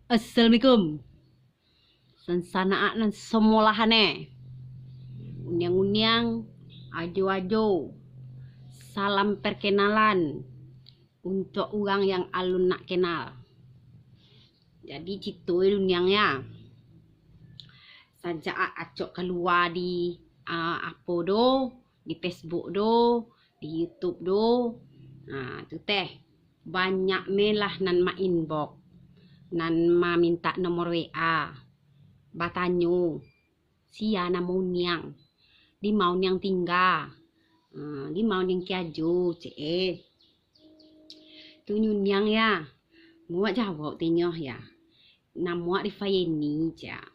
Assalamualaikum. Sansanaan ng semolahane. Unyang-unyang, ado-ado. Salam perkenalan untuk orang yang alun nak kenal. Jadi cerita unyangnya. Sajak acok keluar di apa do, di Facebook do, di YouTube do. Tu teh banyak melah nan ma inbox. Nan ma minta nomor WA. Batanyo. Sia nama unyang. Di mau nyang tinggal. Di mau nyang kiaju. Tu nyunyang ya. Muak jawab tinyoh ya. Nama di Fayeni cak.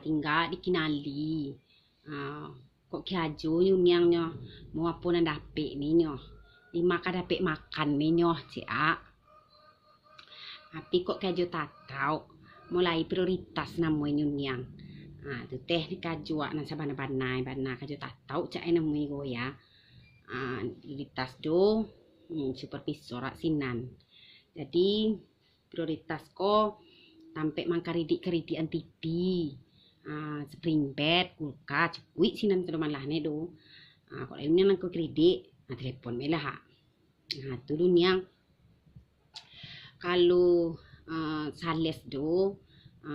Tinggal di Kinali. Kok kiaju nyunyang nyo. Muak pun ada dapet ni nyo. Di makan dapet makan ni nyo cak. Tapi kok kaju tak tahu mulai prioritas namanya nyunyang. Tu teh ni kaju nan sabana-bana kaju tak tahu cak namanya go ya. Prioritas do supervisor sinan. Jadi prioritas ko sampai mangkaridik-karidikan TV. Spring bed, kulkas, cukup sinan ke malah ne do. Kok lainnya nang ko kredit, telepon melah ha. Tu dunia kalau sales do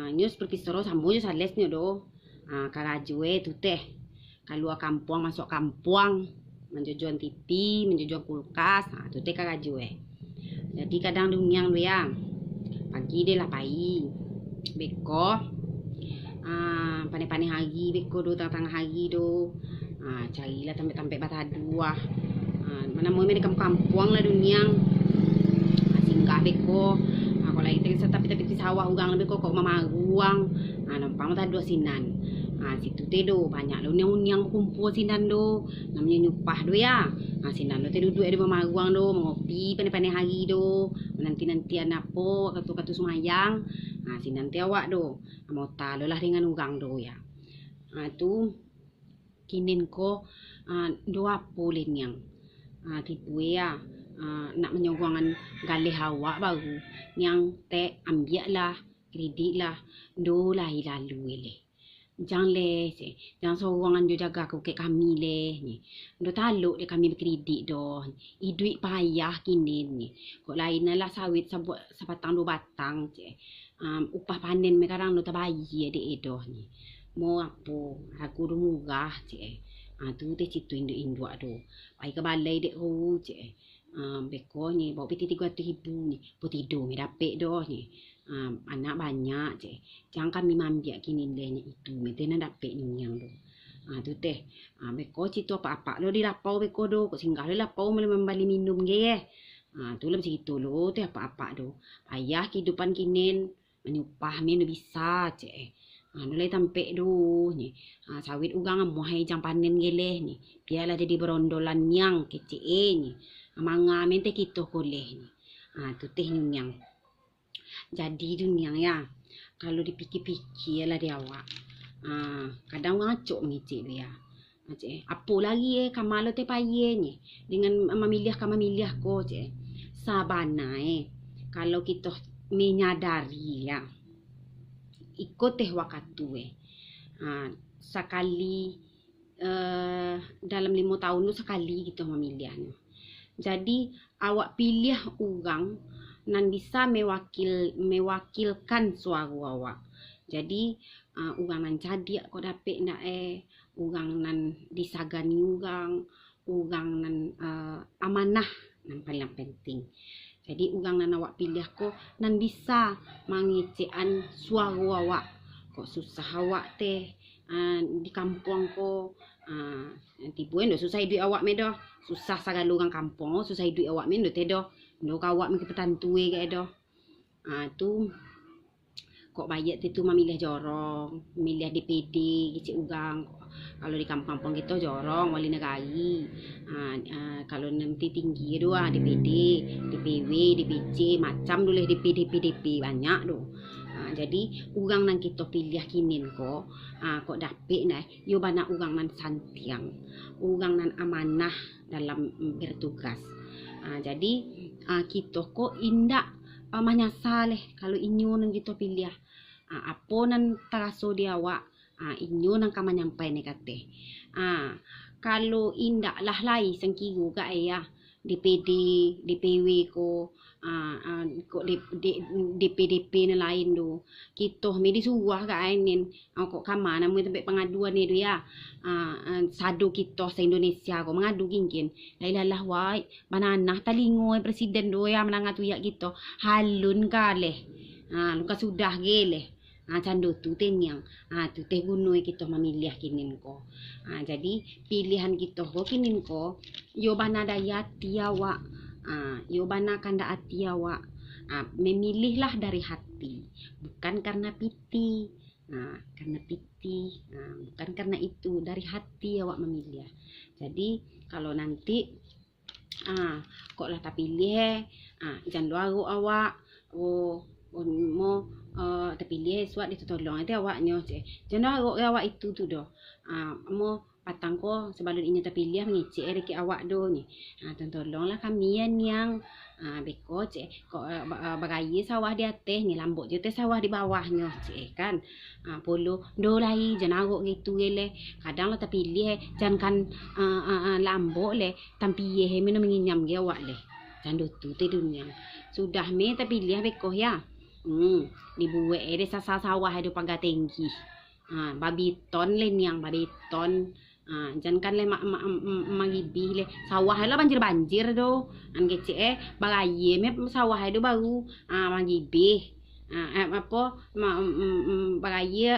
news supervisor sambo je sales nyo do karajue tu teh kalau kampung masuk kampung menjujuan TV menjujuan kulkas tu teh karajue. Jadi kadang dunyang do ya pagi dia lah pai beko pane-pane hari beko do tang-tang hari do carilah tampe-tampe batadua mana mau di kampung lah dunyang singgah beko kalau lagi tapi sawah ugang lebih kok mamaguang nampang mata dua sinan situ tedo banyak lo unyang kumpul sinan do namanya nyupah do ya sinan do tedo duduk di mamaguang do mengopi pandai-pandai hari do nanti-nantian apa katu-katu sumayang sinan ti awak do mau talo lah dengan ugang do ya tu kinin ko do apa yang tipu ya nak menyogwangan galih awak baru yang te ambil lah kredit lah do lah lalu le jangan le jangan sowangan jo jaga ko ke kami le ni do taluk de kami berkredit do duit payah kini ni kok lain lah sawit sabatang do batang upah panen me kadang do tabayi de edo ni mau apa aku do murah tu te citu indu do pai ke balai de beko ni bawa piti 300,000 ni putido mi dapet doh ni anak banyak jangan kami mambiak kini le itu metena dapet nyang do tu teh beko citu apa-apa lo di lapau beko do kok singgah le lapau membali minum ge tu lem situ lo teh apa-apa do payah kehidupan kinin menyupah mi bisa nulai tampe do ni sawit ugang muai jang panen geleh ni biarlah jadi berondolan yang kece ni manga mente kita koleh ni tu teh nyunyang. Jadi dunia ya kalau dipikir-pikir lah dia awak kadang ngacok ngicik dia apa lagi kamalo te paye ni dengan mamilih ko sabana kalau kita menyadari ya ikut teh waktu sekali dalam 5 tahun tu sekali kita memilihnya. Jadi awak pilih orang nan bisa mewakilkan suara awak. Jadi orang nan cadik kau dapet nak orang nan disagani orang nan amanah nan paling penting. Jadi orang nan awak pilih ko nan bisa mengecekan suara awak. Kok susah awak teh di kampung ko nanti buat susah hidup awak medo susah sagala orang kampung susah hidup awak medo tedo ndo kawak mengke petantue ke do tu kok bayat tu memilih jorong milih DPD kecik ugang kalau di kampung-kampung kita jorong wali negari kalau nanti tinggi do DPD DPW DPC macam dulu DP banyak do jadi orang nang kita pilih kinin kok dapet nah yo banyak orang nan santiang orang nan amanah dalam bertugas jadi kita kok indak menyasar leh kalau inyo nang kita pilih. Apa nan teraso di awak, inyo nang ka manyampai ni kate. Kalau indak lah lai sangkiru ka ya DPD, DPW ko, DPDP na lain do. Kita me disuruh ka ainin, kok kama namu tempat pengaduan ni do ya. Sado kita se Indonesia ko mengadu gingkin. Lailah wai, bananah talingo presiden do ya menangatu ya kita. Halun ka leh. Luka sudah geleh. Cando tu tenyang. Tu teh gunoi kita memilih kinin ko. Jadi pilihan kita ko kinin ko, yo bana daya tiawak. Yo bana kanda hati awak. Memilihlah dari hati, bukan karena piti. Karena piti, bukan karena itu, dari hati awak memilih. Jadi kalau nanti kok lah tak pilih, jangan luaru awak. Mau terpilih suat itu tolong itu awaknya jangan awak itu tu doh. Mau patang ko sebelum ini terpilih mengicik reki awak do ni. Tolonglah kami yang beko kok bagaye sawah di atas ni lambok je teh sawah di bawahnya kan. Polo do lai jangan agak gitu le. Kadang lah terpilih jangan kan lambok le tampiye minum menginyam ge awak le. Jangan tu teh dunia. Sudah me terpilih beko ya. Dibuat ada sawah ada pagar tinggi. Babi ton len yang babi ton. Jangan kan le magibi le sawah lah banjir do. Kece bagaye me sawah itu baru magibi. Apa bagaye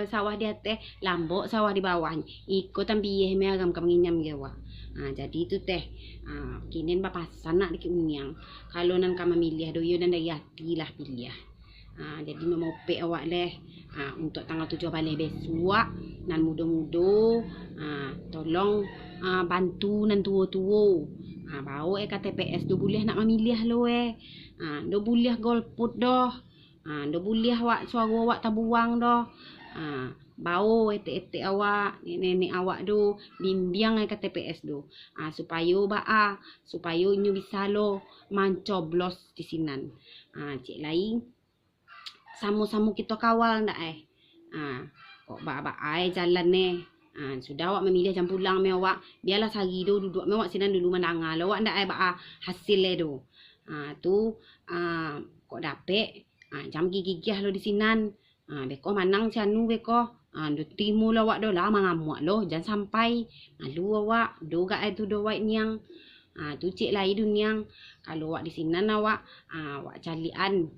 sawah di atas lambok sawah di bawahnya. Ikut tambiye me agam kamingyam gewa. Jadi itu teh kinin bapasan nak dikit unyang. Kalau nan ka memilih do yo dan dari hati lah pilih. Jadi mau pe awak leh untuk tanggal 7 balik besok nan mudo-mudo tolong bantu nan tuo-tuo. Bau KTPS do boleh nak memilih lo do boleh golput doh. Do boleh awak suara awak tabuang doh. Bau ete awak nenek awak do bimbing KTPS do supaya inyo bisa lo mancoblos di sinan. Cik lain sama-sama kita kawal ndak kok ba jalan ni. Sudah awak memilih jam pulang me awak biarlah sehari do duduk me awak sinan dulu mendangar lo awak ndak hasil le do. Tu kok dapet jam gigih lo di sinan. Beko manang sianu beko. Do timu lo awak do lah mangamuak lo jangan sampai malu awak do gak itu do awak niang. Tu cik lai duniang kalau awak di sinan awak calian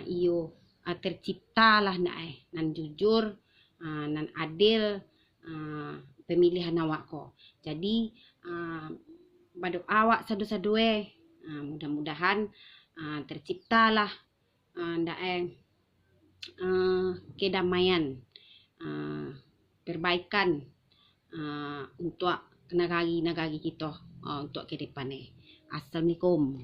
iyo tercipta lah nan jujur nan adil pemilihan awak ko. Jadi pada awak sadu-sadu mudah-mudahan terciptalah kedamaian, perbaikan untuk negara kita untuk ke depan. Assalamualaikum.